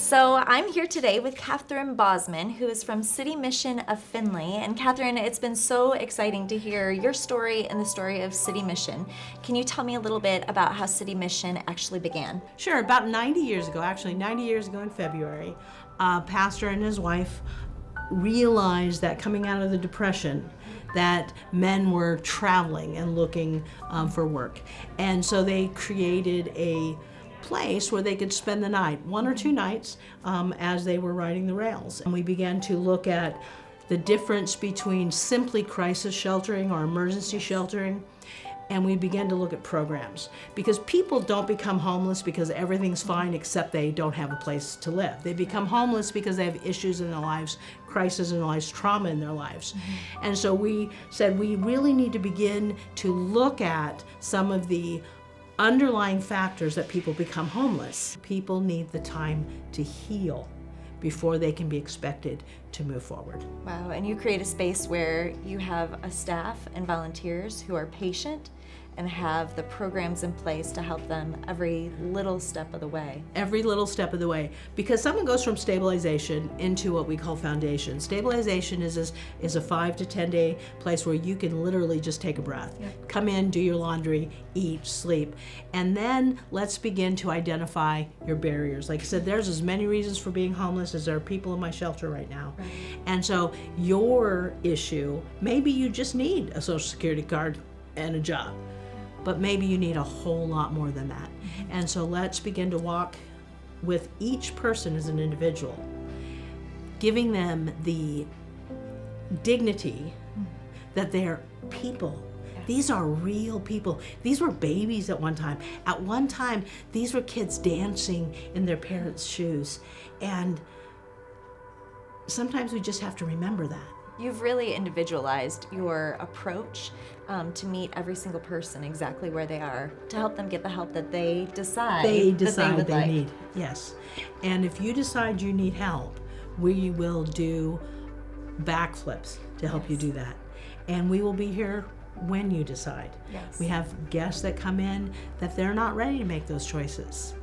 So I'm here today with Catherine Bosman, who is from City Mission of Findlay. And Catherine, it's been so exciting to hear your story and the story of City Mission. Can you tell me a little bit about how City Mission actually began? Sure. About 90 years ago in February, a pastor and his wife realized that coming out of the Depression, that men were traveling and looking for work. And so they created a place where they could spend the night, 1 or 2 nights, as they were riding the rails. And we began to look at the difference between simply crisis sheltering or emergency sheltering, and we began to look at programs. Because people don't become homeless because everything's fine except they don't have a place to live. They become homeless because they have issues in their lives, crisis in their lives, trauma in their lives. And so we said we really need to begin to look at some of the underlying factors that people become homeless. People need the time to heal before they can be expected to move forward. Wow, and you create a space where you have a staff and volunteers who are patient and have the programs in place to help them every little step of the way. Every little step of the way. Because someone goes from stabilization into what we call foundation. Stabilization is a 5 to 10 day place where you can literally just take a breath. Yep. Come in, do your laundry, eat, sleep. And then let's begin to identify your barriers. Like I said, there's as many reasons for being homeless as there are people in my shelter right now. Right. And so your issue, maybe you just need a Social Security card and a job. But maybe you need a whole lot more than that. And so let's begin to walk with each person as an individual, giving them the dignity that they're people. These are real people. These were babies at one time. At one time, these were kids dancing in their parents' shoes. And sometimes we just have to remember that. You've really individualized your approach to meet every single person exactly where they are, to help them get the help that they decide they need. Yes. And if you decide you need help, we will do backflips to help you do that. And we will be here when you decide. Yes. We have guests that come in that they're not ready to make those choices.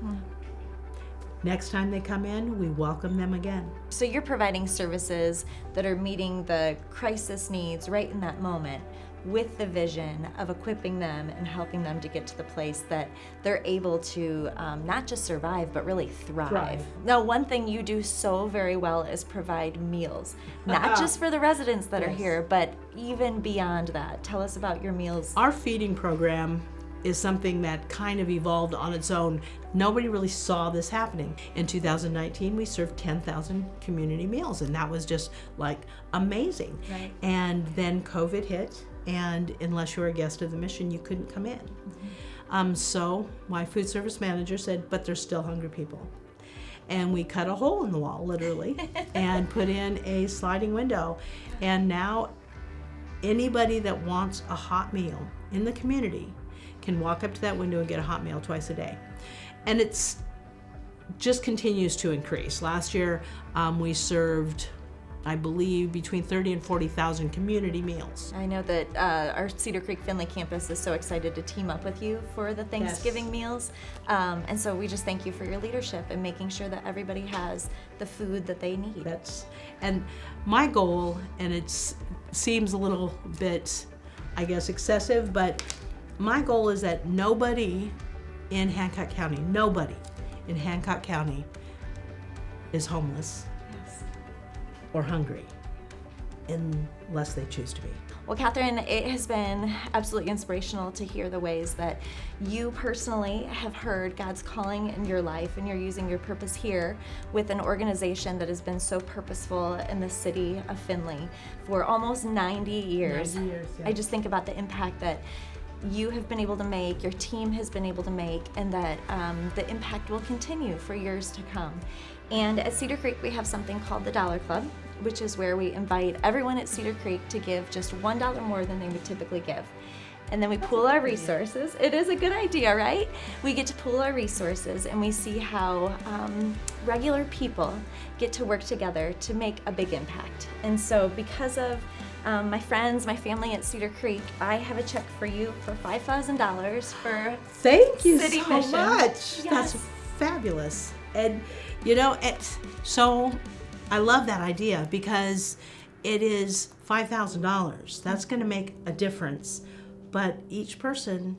Next time they come in, we welcome them again. So you're providing services that are meeting the crisis needs right in that moment, with the vision of equipping them and helping them to get to the place that they're able to not just survive, but really thrive. Now, one thing you do so very well is provide meals, not just for the residents that are here, but even beyond that. Tell us about your meals. Our feeding program is something that kind of evolved on its own. Nobody really saw this happening. In 2019, we served 10,000 community meals, and that was just like amazing. Right. And then COVID hit, and unless you were a guest of the mission, you couldn't come in. So my food service manager said, but there's still hungry people. And we cut a hole in the wall, literally, and put in a sliding window. And now anybody that wants a hot meal in the community can walk up to that window and get a hot meal twice a day. And it's just continues to increase. Last year, we served, I believe, between 30 and 40,000 community meals. I know that our CedarCreek Findlay Campus is so excited to team up with you for the Thanksgiving meals. And so we just thank you for your leadership and making sure that everybody has the food that they need. And my goal, and it seems a little bit, I guess, excessive, but my goal is that nobody in Hancock County is homeless or hungry unless they choose to be. Well, Catherine, it has been absolutely inspirational to hear the ways that you personally have heard God's calling in your life, and you're using your purpose here with an organization that has been so purposeful in the city of Findlay for almost 90 years. 90 years, yeah. I just think about the impact that you have been able to make, your team has been able to make, and that the impact will continue for years to come. And at Cedar Creek, we have something called the Dollar Club, which is where we invite everyone at Cedar Creek to give just $1 more than they would typically give. And then we pool our resources. It is a good idea, right? We get to pool our resources and we see how regular people get to work together to make a big impact. And so because of my friends, my family at Cedar Creek, I have a check for you for $5,000 for Thank you City so Mission. much. Yes. That's fabulous. And so I love that idea because it is $5,000. That's going to make a difference. But each person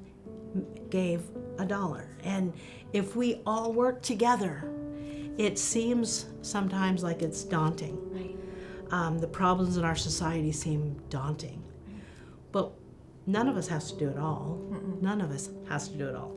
gave $1. And if we all work together, it seems sometimes like it's daunting. Right. The problems in our society seem daunting. But none of us has to do it all. None of us has to do it all.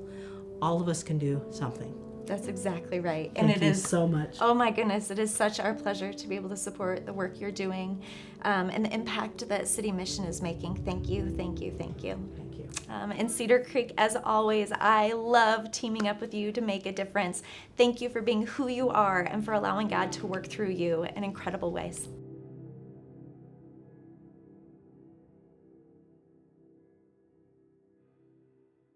All of us can do something. That's exactly right. Thank you so much. Oh my goodness, it is such our pleasure to be able to support the work you're doing and the impact that City Mission is making. Thank you, thank you, thank you. Thank you. And Cedar Creek, as always, I love teaming up with you to make a difference. Thank you for being who you are and for allowing God to work through you in incredible ways.